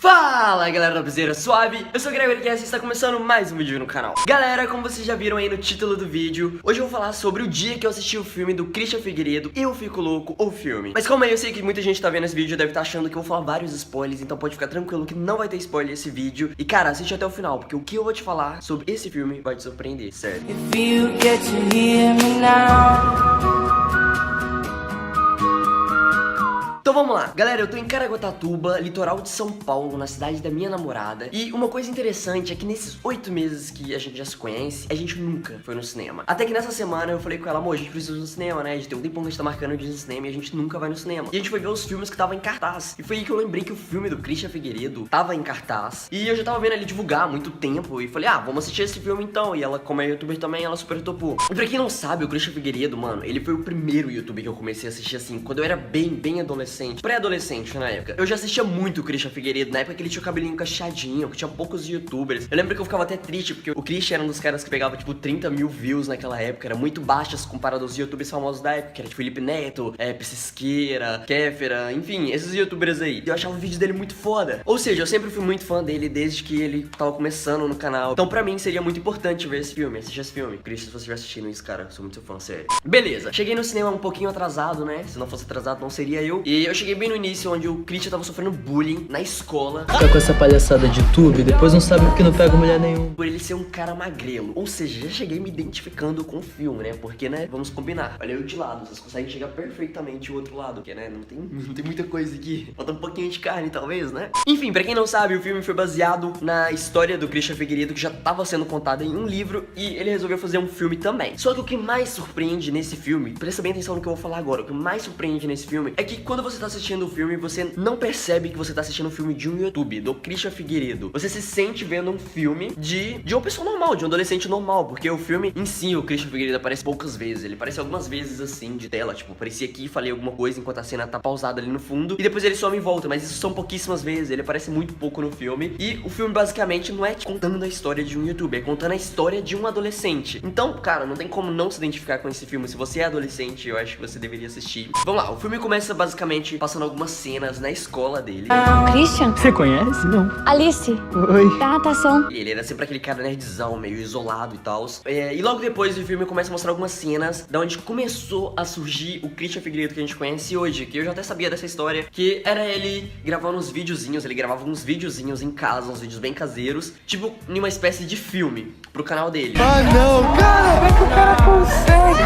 Fala galera da Piseira Suave, eu sou o Gregory e está começando mais um vídeo no canal. Galera, como vocês já viram aí no título do vídeo, hoje eu vou falar sobre o dia que eu assisti o filme do Christian Figueiredo, Eu Fico Louco, o filme. Mas como aí eu sei que muita gente tá vendo esse vídeo e deve estar achando que eu vou falar vários spoilers, então pode ficar tranquilo que não vai ter spoiler esse vídeo. E cara, assiste até o final, porque o que eu vou te falar sobre esse filme vai te surpreender, sério. Então vamos lá, galera, eu tô em Caraguatatuba, litoral de São Paulo, na cidade da minha namorada. E uma coisa interessante é que nesses 8 meses que a gente já se conhece, a gente nunca foi no cinema. Até que nessa semana eu falei com ela, amor, a gente precisa ir no cinema, né? A gente tem um tempão que a gente tá marcando de ir no cinema e a gente nunca vai no cinema. E a gente foi ver os filmes que estavam em cartaz. E foi aí que eu lembrei que o filme do Christian Figueiredo tava em cartaz. E eu já tava vendo ele divulgar há muito tempo. E falei, vamos assistir esse filme então. E ela, como é youtuber também, ela super topou. E pra quem não sabe, o Christian Figueiredo, mano, ele foi o primeiro youtuber que eu comecei a assistir assim, quando eu era bem adolescente. Pré-adolescente na época. Eu já assistia muito o Christian Figueiredo, na época que ele tinha o cabelinho cacheadinho, que tinha poucos youtubers. Eu lembro que eu ficava até triste, porque o Christian era um dos caras que pegava, tipo, 30 mil views naquela época. Era muito baixas comparado aos youtubers famosos da época, que era, tipo, Felipe Neto, Psisqueira, Kéfera, enfim, esses youtubers aí. Eu achava o vídeo dele muito foda. Ou seja, eu sempre fui muito fã dele desde que ele tava começando no canal. Então, pra mim, seria muito importante ver esse filme, assistir esse filme. Christian, se você estiver assistindo isso, cara, eu sou muito fã, sério. Beleza, cheguei no cinema um pouquinho atrasado, né? Se não fosse atrasado, não seria eu. E eu cheguei bem no início, onde o Christian tava sofrendo bullying na escola. Fica com essa palhaçada de YouTube, depois não sabe porque não pega mulher nenhuma. Por ele ser um cara magrelo. Ou seja, já cheguei me identificando com o filme, né? Porque, né, vamos combinar. Olha eu de lado, vocês conseguem chegar perfeitamente o outro lado. Porque, né, não tem muita coisa aqui. Falta um pouquinho de carne, talvez, né? Enfim, pra quem não sabe, o filme foi baseado na história do Christian Figueiredo, que já tava sendo contada em um livro. E ele resolveu fazer um filme também. Só que o que mais surpreende nesse filme, presta bem atenção no que eu vou falar agora. O que mais surpreende nesse filme é que quando você tá assistindo o filme, você não percebe que você tá assistindo um filme de um YouTube, do Christian Figueiredo. Você se sente vendo um filme de uma pessoa normal, de um adolescente normal, porque o filme em si, o Christian Figueiredo aparece poucas vezes. Ele aparece algumas vezes assim, de tela, tipo, aparecia aqui, falei alguma coisa enquanto a cena tá pausada ali no fundo, e depois ele some e volta, mas isso são pouquíssimas vezes, ele aparece muito pouco no filme. E o filme basicamente não é contando a história de um YouTube, é contando a história de um adolescente. Então, cara, não tem como não se identificar com esse filme. Se você é adolescente, eu acho que você deveria assistir. Vamos lá, o filme começa basicamente passando algumas cenas na escola dele. Christian? Você conhece? Não. Alice? Oi. Da natação. Ele era sempre aquele cara nerdzão, meio isolado e tal. E logo depois o filme começa a mostrar algumas cenas da onde começou a surgir o Christian Figueiredo que a gente conhece hoje. Que eu já até sabia dessa história, que era ele gravando uns videozinhos. Ele gravava uns videozinhos em casa, uns vídeos bem caseiros, tipo em uma espécie de filme pro canal dele. Ah, não, cara! Como é que o cara consegue?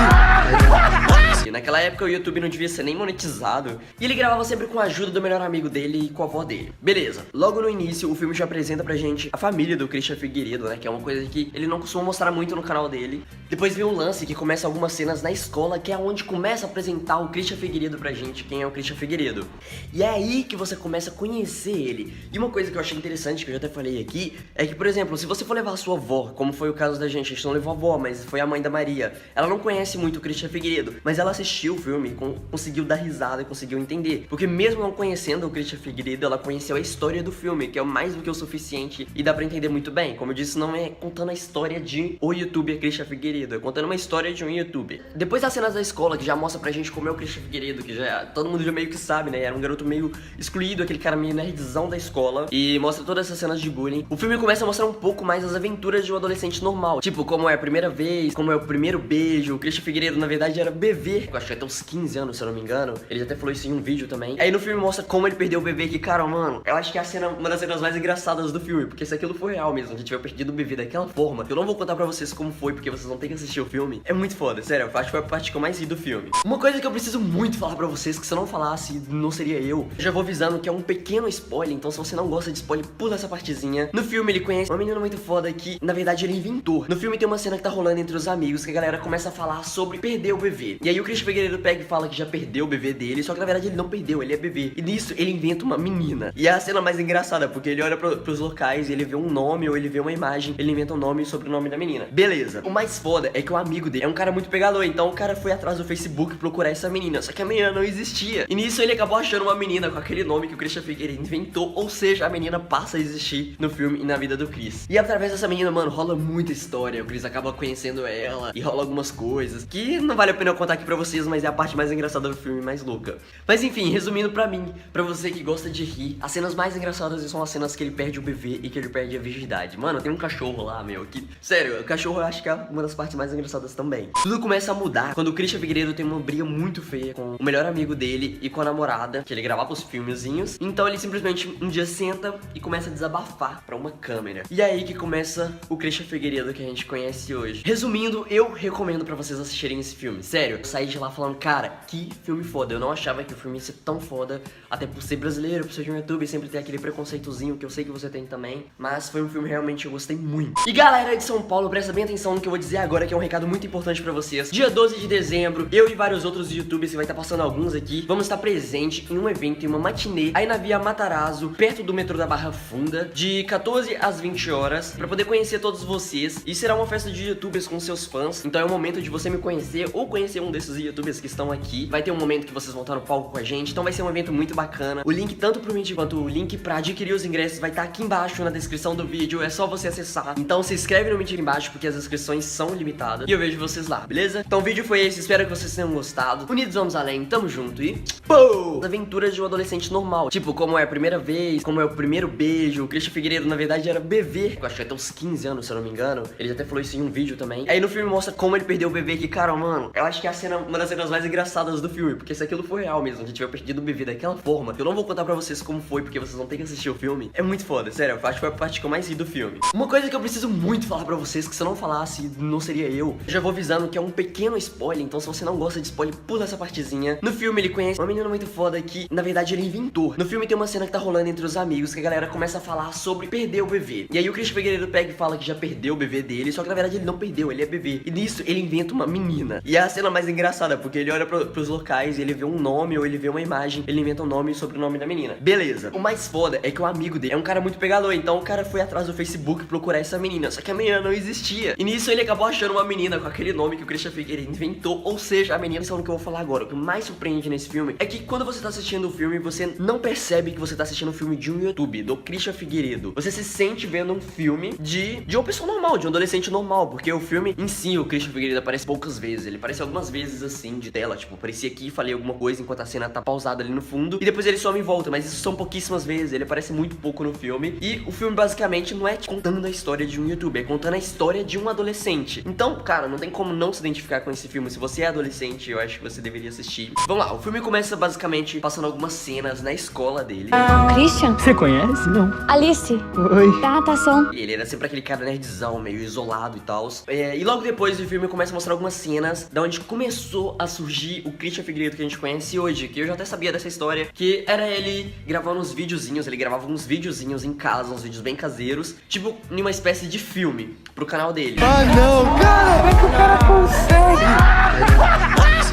Naquela época o YouTube não devia ser nem monetizado. E ele gravava sempre com a ajuda do melhor amigo dele e com a avó dele. Beleza, logo no início o filme já apresenta pra gente a família do Christian Figueiredo, né? Que é uma coisa que ele não costuma mostrar muito no canal dele. Depois vem um lance que começa algumas cenas na escola, que é onde começa a apresentar o Christian Figueiredo pra gente, quem é o Christian Figueiredo. E é aí que você começa a conhecer ele. E uma coisa que eu achei interessante, que eu já até falei aqui, é que, por exemplo, se você for levar a sua avó, como foi o caso da gente não levou a avó, mas foi a mãe da Maria. Ela não conhece muito o Christian Figueiredo, mas ela assistiu o filme e conseguiu dar risada e conseguiu entender. Porque mesmo não conhecendo o Christian Figueiredo, ela conheceu a história do filme, que é mais do que o suficiente e dá pra entender muito bem. Como eu disse, não é contando a história de o youtuber Christian Figueiredo, é contando uma história de um youtuber. Depois das cenas da escola, que já mostra pra gente como é o Christian Figueiredo, que já todo mundo já meio que sabe, né? Era um garoto meio excluído, aquele cara meio nerdzão da escola, e mostra todas essas cenas de bullying. O filme começa a mostrar um pouco mais as aventuras de um adolescente normal, tipo, como é a primeira vez, como é o primeiro beijo. O Christian Figueiredo, na verdade, era bebê, eu acho que até uns 15 anos, se eu não me engano. Ele até falou isso em um vídeo também. Aí no filme mostra como ele perdeu o bebê, que, cara, mano, eu acho que é uma das cenas mais engraçadas do filme, porque se aquilo for real mesmo, que tiver perdido o bebê daquela forma, eu não vou contar pra vocês como foi, porque vocês vão ter que assistir o filme. É muito foda, sério, eu acho que foi a parte que eu mais ri do filme. Uma coisa que eu preciso muito falar pra vocês, que se eu não falasse, não seria eu. Eu já vou avisando que é um pequeno spoiler, então se você não gosta de spoiler, pula essa partezinha. No filme ele conhece uma menina muito foda que, na verdade, ele inventou. No filme tem uma cena que tá rolando entre os amigos, que a galera começa a falar sobre perder o bebê. E aí o Christian Figueiredo pega e fala que já perdeu o bebê dele, só que na verdade ele não perdeu, ele é bebê. E nisso ele inventa uma menina. E é a cena mais engraçada, porque ele olha pros locais e ele vê um nome ou ele vê uma imagem, ele inventa um nome sobre o nome da menina. Beleza. O mais foda é que o amigo dele é um cara muito pegador, então o cara foi atrás do Facebook procurar essa menina, só que a menina não existia. E nisso ele acabou achando uma menina com aquele nome que o Christian Figueiredo inventou, ou seja, a menina passa a existir no filme e na vida do Chris. E através dessa menina, mano, rola muita história. O Chris acaba conhecendo ela e rola algumas coisas que não vale a pena eu contar aqui pra vocês, mas é a parte mais engraçada do filme, mais louca. Mas enfim, resumindo pra mim, pra você que gosta de rir, as cenas mais engraçadas são as cenas que ele perde o bebê e que ele perde a virgindade. Mano, tem um cachorro lá, meu, que... Sério, o cachorro eu acho que é uma das partes mais engraçadas também. Tudo começa a mudar quando o Christian Figueiredo tem uma briga muito feia com o melhor amigo dele e com a namorada, que ele gravava os filmezinhos. Então ele simplesmente um dia senta e começa a desabafar pra uma câmera. E é aí que começa o Christian Figueiredo que a gente conhece hoje. Resumindo, eu recomendo pra vocês assistirem esse filme. Sério, eu saí de lá falando, cara, que filme foda. Eu não achava que o filme ia ser tão foda, até por ser brasileiro, por ser de um YouTube, sempre tem aquele preconceitozinho que eu sei que você tem também. Mas foi um filme realmente que eu gostei muito. E galera de São Paulo, presta bem atenção no que eu vou dizer agora, que é um recado muito importante pra vocês. Dia 12 de dezembro, eu e vários outros youtubers, que vai estar passando alguns aqui, vamos estar presente em um evento, em uma matinê, aí na Via Matarazzo, perto do metrô da Barra Funda, de 14 às 20 horas, pra poder conhecer todos vocês. E será uma festa de youtubers com seus fãs, então é o momento de você me conhecer ou conhecer um desses youtubers que estão aqui. Vai ter um momento que vocês vão estar no palco com a gente, então vai ser um evento muito bacana. O link tanto pro Meet quanto o link pra adquirir os ingressos vai estar aqui embaixo na descrição do vídeo, é só você acessar. Então se inscreve no Meet aqui embaixo, porque as inscrições são limitadas, e eu vejo vocês lá, beleza? Então o vídeo foi esse, espero que vocês tenham gostado. Unidos vamos além, tamo junto e... Pô! Aventuras de um adolescente normal, tipo, como é a primeira vez, como é o primeiro beijo. O Christian Figueiredo, na verdade, era bebê, eu acho que até uns 15 anos, se eu não me engano. Ele até falou isso em um vídeo também. Aí no filme mostra como ele perdeu o bebê, que, cara, mano, eu acho que é a cena, uma das cenas mais engraçadas do filme, porque se aquilo for real mesmo, que tiver perdido o bebê daquela forma, eu não vou contar pra vocês como foi, porque vocês vão ter que assistir o filme. É muito foda, sério, eu acho que foi a parte que eu mais ri do filme. Uma coisa que eu preciso muito falar pra vocês, que se eu não falasse, não seria eu. Eu já vou avisando que é um pequeno spoiler, então se você não gosta de spoiler, pula essa partezinha. No filme ele conhece uma menina muito foda que, na verdade, ele inventou. No filme tem uma cena que tá rolando entre os amigos, que a galera começa a falar sobre perder o bebê. E aí o Christian Figueiredo pega e fala que já perdeu o bebê dele, só que na verdade ele não perdeu, ele é bebê. E nisso ele inventa uma menina. E é a cena mais engraçada, porque ele olha pros locais e ele vê um nome ou ele vê uma imagem, ele inventa um nome sobre o nome da menina. Beleza. O mais foda é que o amigo dele é um cara muito pegador, então o cara foi atrás do Facebook procurar essa menina, só que a menina não existia. E nisso ele acabou achando uma menina com aquele nome que o Christian Figueiredo inventou, ou seja, a menina, sabe o que eu vou falar agora. O que mais surpreende nesse filme é que quando você tá assistindo o filme, você não percebe que você tá assistindo um filme de um YouTube, do Christian Figueiredo. Você se sente vendo um filme de uma pessoa normal, de um adolescente normal, porque o filme em si, o Christian Figueiredo aparece poucas vezes. Ele aparece algumas vezes assim, de tela, tipo, aparecia aqui e falei alguma coisa enquanto a cena tá pausada ali no fundo, e depois ele some e volta, mas isso são pouquíssimas vezes, ele aparece muito pouco no filme. E o filme basicamente não é contando a história de um YouTube, é contando a história de um adolescente. Então, cara, não tem como não se identificar com esse filme. Se você é adolescente, eu acho que você deveria assistir. Vamos lá, o filme começa basicamente passando algumas cenas na escola dele. Christian? Você conhece? Não. Alice? Oi. Da natação. Ele era sempre aquele cara nerdzão, meio isolado e tal. E logo depois o filme começa a mostrar algumas cenas da onde começou a surgir o Christian Figueiredo que a gente conhece hoje, que eu já até sabia dessa história, que era ele gravando uns videozinhos, ele gravava uns videozinhos em casa, uns vídeos bem caseiros, tipo, em uma espécie de filme pro canal dele. Ah, não, cara! Como é que o cara consegue?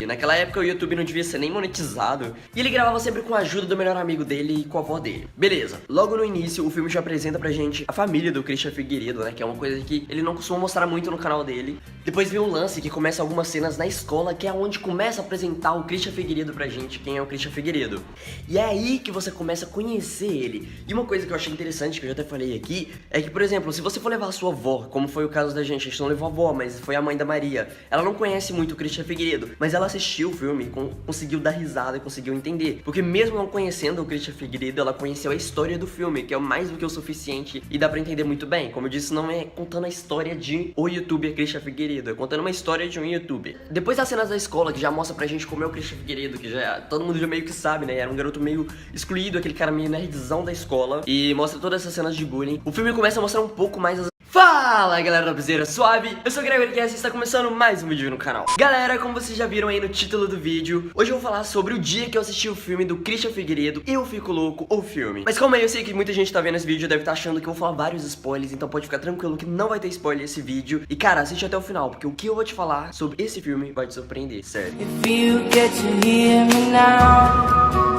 E naquela época o YouTube não devia ser nem monetizado, e ele gravava sempre com a ajuda do melhor amigo dele e com a avó dele. Beleza, logo no início o filme já apresenta pra gente a família do Christian Figueiredo, né, que é uma coisa que ele não costuma mostrar muito no canal dele. Depois vem um lance que começa algumas cenas na escola, que é onde começa a apresentar o Christian Figueiredo pra gente, quem é o Christian Figueiredo. E é aí que você começa a conhecer ele. E uma coisa que eu achei interessante, que eu já até falei aqui, é que, por exemplo, se você for levar a sua avó, como foi o caso da gente, a gente não levou a avó, mas foi a mãe da Maria, ela não conhece muito o Christian Figueiredo, mas ela assistiu o filme, conseguiu dar risada e conseguiu entender. Porque mesmo não conhecendo o Christian Figueiredo, ela conheceu a história do filme, que é mais do que o suficiente e dá pra entender muito bem. Como eu disse, não é contando a história de o youtuber Christian Figueiredo, é contando uma história de um youtuber. Depois das cenas da escola, que já mostra pra gente como é o Christian Figueiredo, que já todo mundo já meio que sabe, né? Era um garoto meio excluído, aquele cara meio nerdzão da escola, e mostra todas essas cenas de bullying. O filme começa a mostrar um pouco mais as... Fala galera da Piseira Suave, eu sou o Gregory e está começando mais um vídeo no canal. Galera, como vocês já viram aí no título do vídeo, hoje eu vou falar sobre o dia que eu assisti o filme do Christian Figueiredo, Eu Fico Louco, o filme. Mas calma aí, eu sei que muita gente tá vendo esse vídeo e deve estar achando que eu vou falar vários spoilers, então pode ficar tranquilo que não vai ter spoiler esse vídeo. E cara, assiste até o final, porque o que eu vou te falar sobre esse filme vai te surpreender, sério. If you get to hear me now.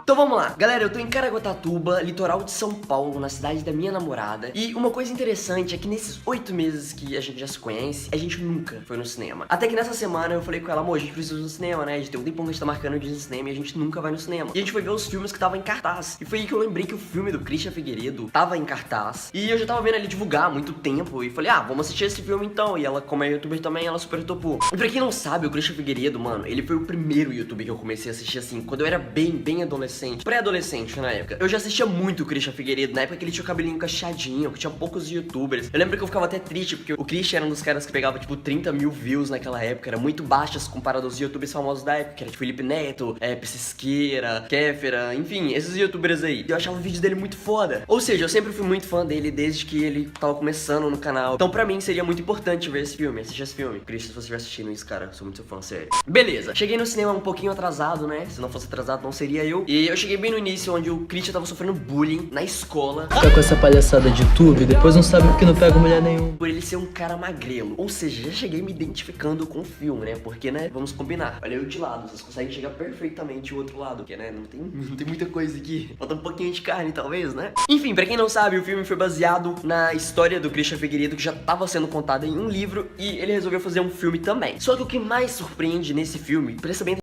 Então Então vamos lá. Galera, eu tô em Caraguatatuba, litoral de São Paulo, na cidade da minha namorada. E uma coisa interessante é que nesses 8 meses que a gente já se conhece, a gente nunca foi no cinema. Até que nessa semana eu falei com ela, amor, a gente precisa ir no cinema, né? A gente tem um tempão que a gente tá marcando de ir no cinema e a gente nunca vai no cinema. E a gente foi ver os filmes que estavam em cartaz. E foi aí que eu lembrei que o filme do Christian Figueiredo tava em cartaz. E eu já tava vendo ele divulgar há muito tempo. E falei, vamos assistir esse filme então. E ela, como é youtuber também, ela super topou. E pra quem não sabe, o Christian Figueiredo, mano, ele foi o primeiro youtuber que eu comecei a assistir assim, quando eu era bem adolescente. Pré-adolescente na época. Eu já assistia muito o Christian Figueiredo, na época que ele tinha o cabelinho cacheadinho, que tinha poucos youtubers. Eu lembro que eu ficava até triste, porque o Christian era um dos caras que pegava, tipo, 30 mil views naquela época. Era muito baixas comparado aos youtubers famosos da época, que era tipo Felipe Neto, Psisqueira, Kéfera, enfim, esses youtubers aí. Eu achava o vídeo dele muito foda. Ou seja, eu sempre fui muito fã dele desde que ele tava começando no canal. Então pra mim seria muito importante ver esse filme, assistir esse filme. Christian, se você estiver assistindo isso, cara, eu sou muito seu fã, sério. Beleza, cheguei no cinema um pouquinho atrasado, né? Se não fosse atrasado, não seria eu. E eu cheguei bem no início, onde o Christian tava sofrendo bullying na escola. Fica com essa palhaçada de YouTube, depois não sabe porque não pega mulher nenhuma. Por ele ser um cara magrelo. Ou seja, já cheguei me identificando com o filme, né? Porque, né, vamos combinar. Olha eu de lado, vocês conseguem chegar perfeitamente o outro lado. Porque, né, não tem muita coisa aqui. Falta um pouquinho de carne, talvez, né? Enfim, pra quem não sabe, o filme foi baseado na história do Christian Figueiredo, que já tava sendo contada em um livro. E ele resolveu fazer um filme também. Só que o que mais surpreende nesse filme, presta bem